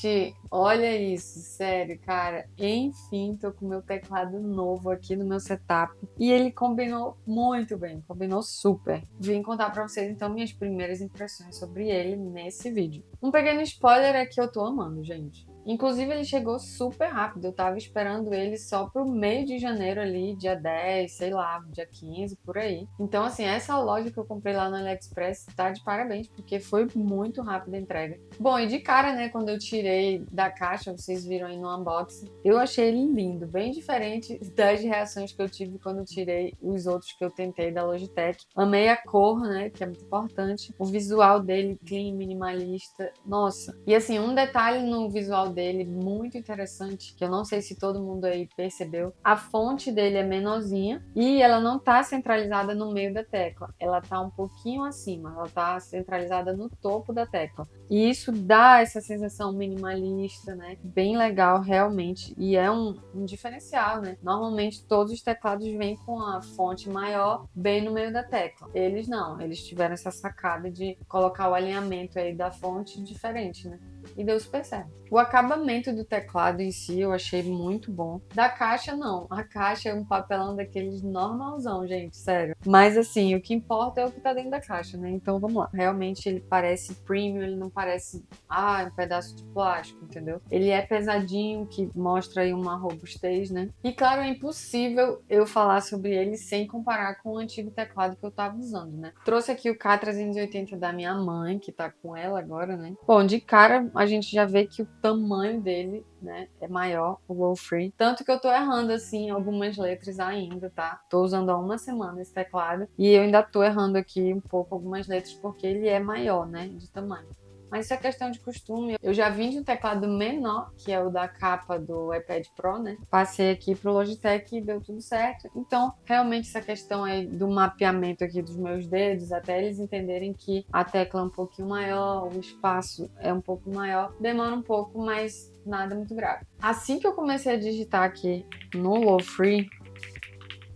Gente, olha isso, sério, cara. Enfim, tô com o meu teclado novo aqui no meu setup e ele combinou muito bem, combinou super. Vim contar pra vocês então minhas primeiras impressões sobre ele nesse vídeo. Um pequeno spoiler é que eu tô amando, gente. Inclusive, ele chegou super rápido. Eu tava esperando ele só pro meio de janeiro ali, dia 10, sei lá, dia 15, por aí. Então, assim, essa loja que eu comprei lá no AliExpress tá de parabéns, porque foi muito rápida a entrega. Bom, e de cara, né, quando eu tirei da caixa, vocês viram aí no unboxing, eu achei ele lindo, bem diferente das reações que eu tive quando eu tirei os outros que eu tentei da Logitech. Amei a cor, né, que é muito importante. O visual dele, clean, minimalista. Nossa. E assim, um detalhe no visual dele muito interessante, que eu não sei se todo mundo aí percebeu. A fonte dele é menorzinha e ela não tá centralizada no meio da tecla. Ela tá um pouquinho acima, ela tá centralizada no topo da tecla. E isso dá essa sensação minimalista, né? Bem legal, realmente. E é um diferencial, né? Normalmente todos os teclados vêm com a fonte maior bem no meio da tecla. Eles não, eles tiveram essa sacada de colocar o alinhamento aí da fonte diferente, né? E deu super certo. O acabamento do teclado em si eu achei muito bom. Da caixa, não. A caixa é um papelão daqueles normalzão, gente, sério. Mas assim, o que importa é o que tá dentro da caixa, né? Então vamos lá. Realmente ele parece premium, ele não parece, um pedaço de plástico, entendeu? Ele é pesadinho, que mostra aí uma robustez, né? E claro, é impossível eu falar sobre ele sem comparar com o antigo teclado que eu tava usando, né? Trouxe aqui o K380 da minha mãe, que tá com ela agora, né? Bom, de cara a gente já vê que o tamanho dele, né, é maior, o Low Free. Tanto que eu tô errando, assim, algumas letras ainda, tá? Tô usando há uma semana esse teclado e eu ainda tô errando aqui um pouco algumas letras porque ele é maior, né, de tamanho. Mas isso é questão de costume. Eu já vim de um teclado menor, que é o da capa do iPad Pro, né? Passei aqui pro Logitech e deu tudo certo. Então, realmente essa questão aí do mapeamento aqui dos meus dedos, até eles entenderem que a tecla é um pouquinho maior, o espaço é um pouco maior, demora um pouco, mas nada muito grave. Assim que eu comecei a digitar aqui no Low Free,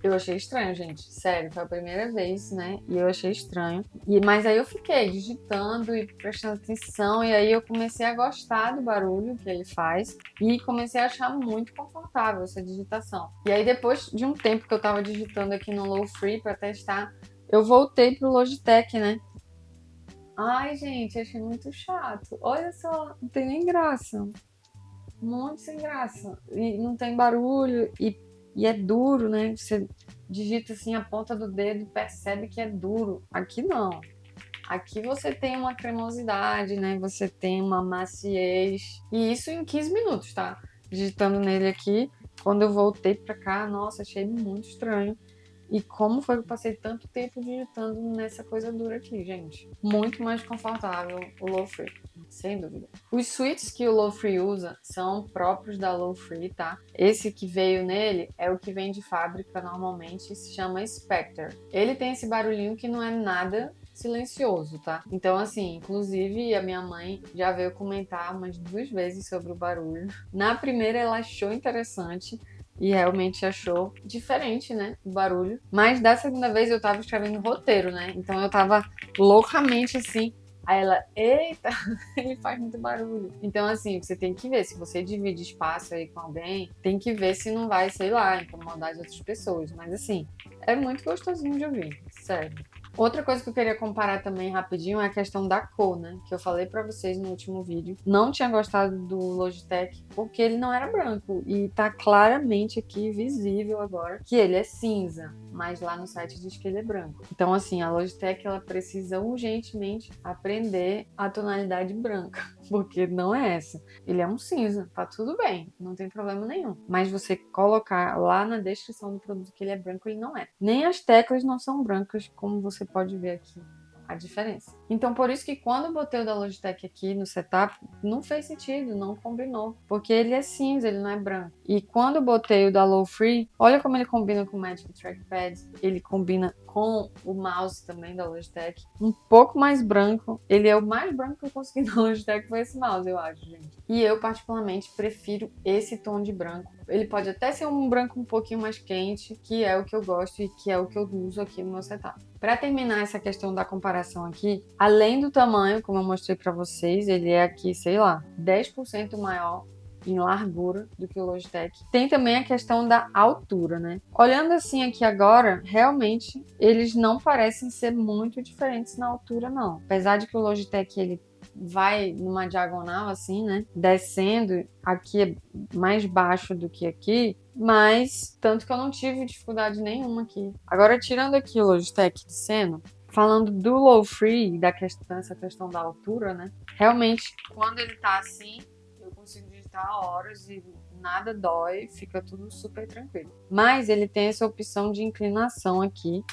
eu achei estranho, gente. Sério, foi a primeira vez, né? E eu achei estranho. Mas aí eu fiquei digitando e prestando atenção. E aí eu comecei a gostar do barulho que ele faz. E comecei a achar muito confortável essa digitação. E aí depois de um tempo que eu tava digitando aqui no Low Free pra testar, eu voltei pro Logitech, né? Ai, gente, achei muito chato. Olha só, não tem nem graça. Muito sem graça. E não tem barulho. E é duro, né? Você digita assim a ponta do dedo e percebe que é duro. Aqui não. Aqui você tem uma cremosidade, né? Você tem uma maciez. E isso em 15 minutos, tá? Digitando nele aqui. Quando eu voltei pra cá, nossa, achei muito estranho. E como foi que eu passei tanto tempo digitando nessa coisa dura aqui, gente? Muito mais confortável o Low Free, sem dúvida. Os switches que o Low Free usa são próprios da Low Free, tá? Esse que veio nele é o que vem de fábrica normalmente e se chama Spectre. Ele tem esse barulhinho que não é nada silencioso, tá? Então, assim, inclusive a minha mãe já veio comentar umas 2 vezes sobre o barulho. Na primeira ela achou interessante, e realmente achou diferente, né, o barulho. Mas da segunda vez eu tava escrevendo roteiro, né? Então eu tava loucamente assim. Aí ela, eita, ele faz muito barulho. Então, assim, você tem que ver. Se você divide espaço aí com alguém, tem que ver se não vai, sei lá, incomodar as outras pessoas. Mas, assim, é muito gostosinho de ouvir, sério. Outra coisa que eu queria comparar também rapidinho é a questão da cor, né? Que eu falei pra vocês no último vídeo. Não tinha gostado do Logitech porque ele não era branco. E tá claramente aqui visível agora que ele é cinza. Mas lá no site diz que ele é branco. Então, assim, a Logitech ela precisa urgentemente aprender a tonalidade branca. Porque não é essa. Ele é um cinza. Tá tudo bem. Não tem problema nenhum. Mas você colocar lá na descrição do produto que ele é branco, ele não é. Nem as teclas não são brancas, como você pode ver aqui a diferença. Então, por isso que quando eu botei o da Logitech aqui no setup, não fez sentido, não combinou. Porque ele é cinza, ele não é branco. E quando eu botei o da Low Free, olha como ele combina com o Magic Trackpad. Ele combina com o mouse também da Logitech. Um pouco mais branco. Ele é o mais branco que eu consegui na Logitech, foi esse mouse, eu acho, gente. E eu, particularmente, prefiro esse tom de branco. Ele pode até ser um branco um pouquinho mais quente, que é o que eu gosto e que é o que eu uso aqui no meu setup. Para terminar essa questão da comparação aqui, Além do tamanho, como eu mostrei pra vocês, ele é aqui, sei lá, 10% maior em largura do que o Logitech. Tem também a questão da altura, né? Olhando assim aqui agora, realmente eles não parecem ser muito diferentes na altura, não. Apesar de que o Logitech ele vai numa diagonal assim, né? Descendo, aqui é mais baixo do que aqui, mas tanto que eu não tive dificuldade nenhuma aqui. Agora, tirando aqui o Logitech de cena, falando do low free, essa questão da altura, né? Realmente, quando ele tá assim, eu consigo digitar horas e nada dói, fica tudo super tranquilo. Mas ele tem essa opção de inclinação aqui,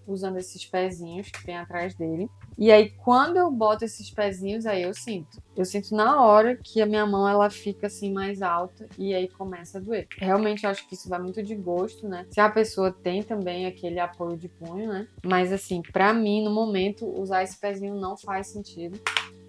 usando esses pezinhos que tem atrás dele. E aí, quando eu boto esses pezinhos, aí eu sinto. Eu sinto na hora que a minha mão, ela fica assim mais alta e aí começa a doer. Realmente, eu acho que isso vai muito de gosto, né? Se a pessoa tem também aquele apoio de punho, né? Mas assim, pra mim, no momento, usar esse pezinho não faz sentido.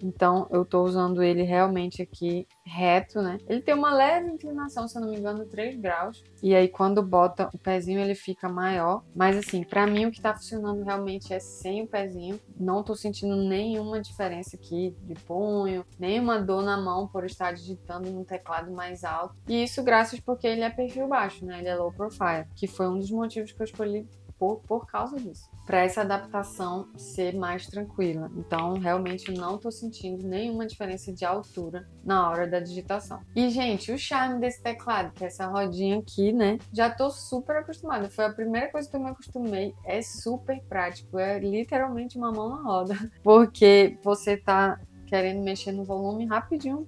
Então, eu tô usando ele realmente aqui reto, né? Ele tem uma leve inclinação, se eu não me engano, 3 graus. E aí, quando bota o pezinho, ele fica maior. Mas assim, pra mim, o que tá funcionando realmente é sem o pezinho. Não tô sentindo nenhuma diferença aqui de punho, nenhuma dor na mão por estar digitando no teclado mais alto. E isso graças porque ele é perfil baixo, né? Ele é low profile, que foi um dos motivos que eu escolhi por causa disso, para essa adaptação ser mais tranquila. Então, realmente não tô sentindo nenhuma diferença de altura na hora da digitação. E, gente, o charme desse teclado, que é essa rodinha aqui, né? Já tô super acostumada. Foi a primeira coisa que eu me acostumei. É super prático. É literalmente uma mão na roda. Porque você tá querendo mexer no volume rapidinho,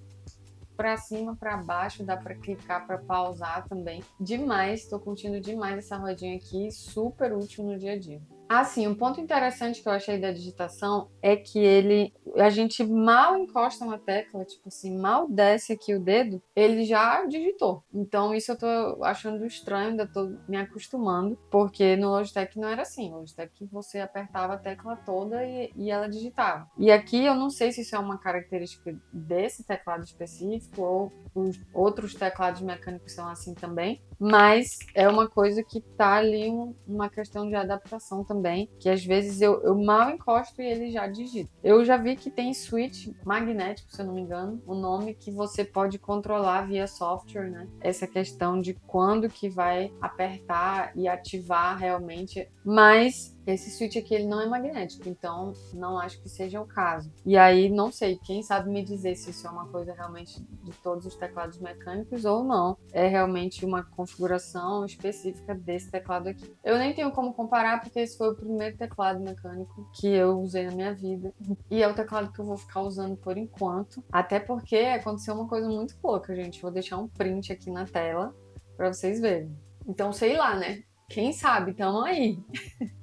para cima, para baixo, dá para clicar para pausar também. Demais, tô curtindo demais essa rodinha aqui, super útil no dia a dia. Assim, um ponto interessante que eu achei da digitação é que a gente mal encosta uma tecla, tipo assim, mal desce aqui o dedo, ele já digitou. Então isso eu tô achando estranho, ainda tô me acostumando, porque no Logitech não era assim. No Logitech você apertava a tecla toda e ela digitava. E aqui eu não sei se isso é uma característica desse teclado específico ou os outros teclados mecânicos são assim também, mas é uma coisa que tá ali uma questão de adaptação também, que às vezes eu mal encosto e ele já digita. Eu já vi que tem switch magnético, se eu não me engano, o nome que você pode controlar via software, né? Essa questão de quando que vai apertar e ativar realmente, mas esse switch aqui ele não é magnético, então não acho que seja o caso. E aí, não sei, quem sabe me dizer se isso é uma coisa realmente de todos os teclados mecânicos ou não. É realmente uma configuração específica desse teclado aqui. Eu nem tenho como comparar porque esse foi o primeiro teclado mecânico que eu usei na minha vida. E é o teclado que eu vou ficar usando por enquanto. Até porque aconteceu uma coisa muito louca, gente. Vou deixar um print aqui na tela para vocês verem. Então, sei lá, né? Quem sabe, tamo aí.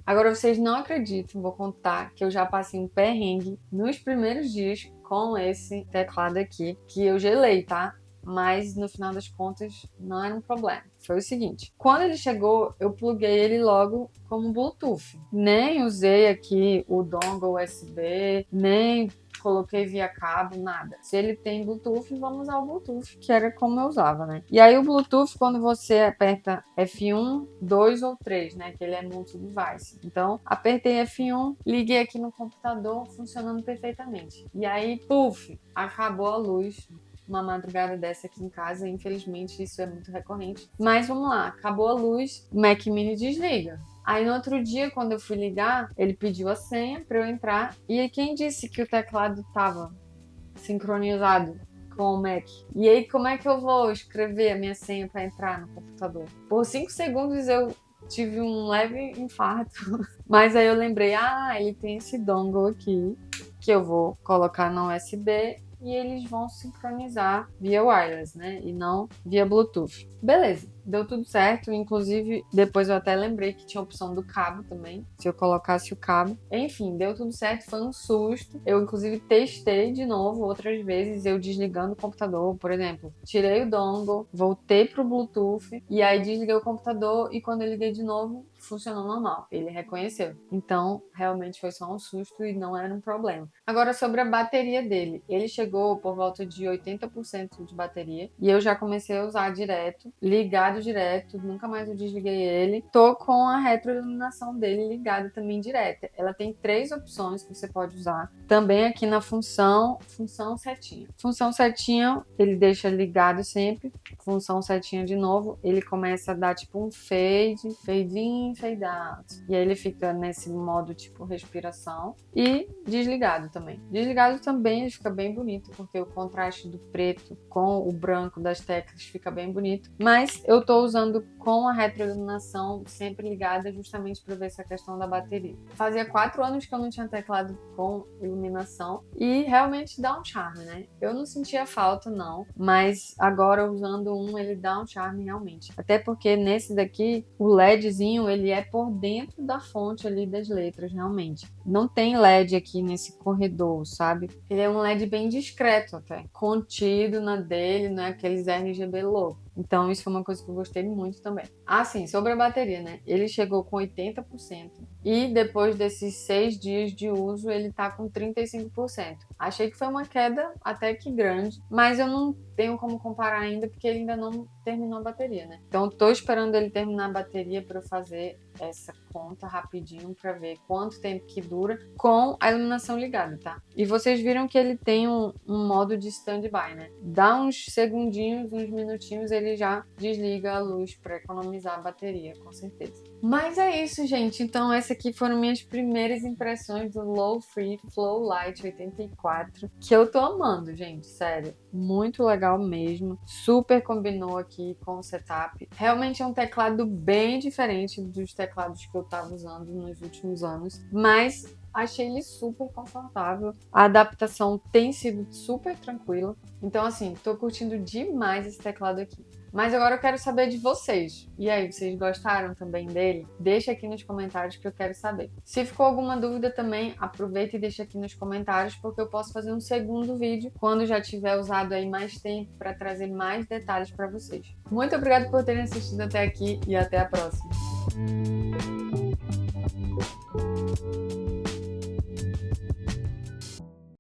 Agora, vocês não acreditam, vou contar que eu já passei um perrengue nos primeiros dias com esse teclado aqui, que eu gelei, tá? Mas no final das contas não era um problema. Foi o seguinte, quando ele chegou, eu pluguei ele logo como Bluetooth. Nem usei aqui o dongle USB, nem coloquei via cabo, nada. Se ele tem Bluetooth, vamos usar o Bluetooth, que era como eu usava, né? E aí o Bluetooth, quando você aperta F1, 2 ou 3, né? Que ele é multi-device. Então, apertei F1, liguei aqui no computador, funcionando perfeitamente. E aí, puf, acabou a luz. Uma madrugada dessa aqui em casa, infelizmente isso é muito recorrente. Mas vamos lá, acabou a luz, o Mac Mini desliga. Aí no outro dia, quando eu fui ligar, ele pediu a senha para eu entrar. E aí quem disse que o teclado estava sincronizado com o Mac? E aí como é que eu vou escrever a minha senha para entrar no computador? Por 5 segundos eu tive um leve infarto. Mas aí eu lembrei, ele tem esse dongle aqui, que eu vou colocar no USB e eles vão sincronizar via wireless, né? E não via Bluetooth. Beleza, deu tudo certo. Inclusive, depois eu até lembrei que tinha a opção do cabo também, se eu colocasse o cabo. Enfim, deu tudo certo, foi um susto. Eu, inclusive, testei de novo outras vezes, eu desligando o computador, por exemplo. Tirei o dongle, voltei pro Bluetooth e aí desliguei o computador e quando eu liguei de novo, funcionou normal, ele reconheceu. Então, realmente foi só um susto e não era um problema. Agora, sobre a bateria dele, ele chegou por volta de 80% de bateria e eu já comecei a usar direto, ligado direto, nunca mais eu desliguei ele. Tô com a retroiluminação dele ligada também direta. Ela tem 3 opções que você pode usar. Também aqui na função setinha. Função setinha, ele deixa ligado sempre. Função setinha de novo, ele começa a dar tipo um fade in, fade out. E aí ele fica nesse modo tipo respiração. E desligado também. Desligado também ele fica bem bonito, porque o contraste do preto com o branco das teclas fica bem bonito. Mas eu tô usando com a retroiluminação sempre ligada, justamente para ver essa questão da bateria. Fazia 4 anos que eu não tinha teclado com iluminação e realmente dá um charme, né? Eu não sentia falta, não, mas agora usando ele dá um charme realmente. Até porque nesse daqui, o LEDzinho, ele é por dentro da fonte ali das letras, realmente. Não tem LED aqui nesse corredor, sabe? Ele é um LED bem discreto até, contido na dele, não é aqueles RGB louco. Então, isso foi uma coisa que eu gostei muito também. Ah, sim, sobre a bateria, né? Ele chegou com 80% e depois desses 6 dias de uso, ele tá com 35%. Achei que foi uma queda até que grande, mas eu não tenho como comparar ainda porque ele ainda não terminou a bateria, né? Então, tô esperando ele terminar a bateria para eu fazer essa conta rapidinho para ver quanto tempo que dura com a iluminação ligada, tá? E vocês viram que ele tem um modo de standby, né? Dá uns segundinhos, uns minutinhos, ele já desliga a luz para economizar a bateria, com certeza. Mas é isso, gente. Então, essas aqui foram minhas primeiras impressões do Low Free Flow Light 84, que eu tô amando, gente, sério. Muito legal mesmo. Super combinou aqui com o setup. Realmente é um teclado bem diferente dos teclados que eu tava usando nos últimos anos, mas achei ele super confortável. A adaptação tem sido super tranquila. Então, assim, tô curtindo demais esse teclado aqui. Mas agora eu quero saber de vocês. E aí, vocês gostaram também dele? Deixa aqui nos comentários que eu quero saber. Se ficou alguma dúvida também, aproveita e deixa aqui nos comentários, porque eu posso fazer um segundo vídeo quando já tiver usado aí mais tempo para trazer mais detalhes para vocês. Muito obrigada por terem assistido até aqui e até a próxima.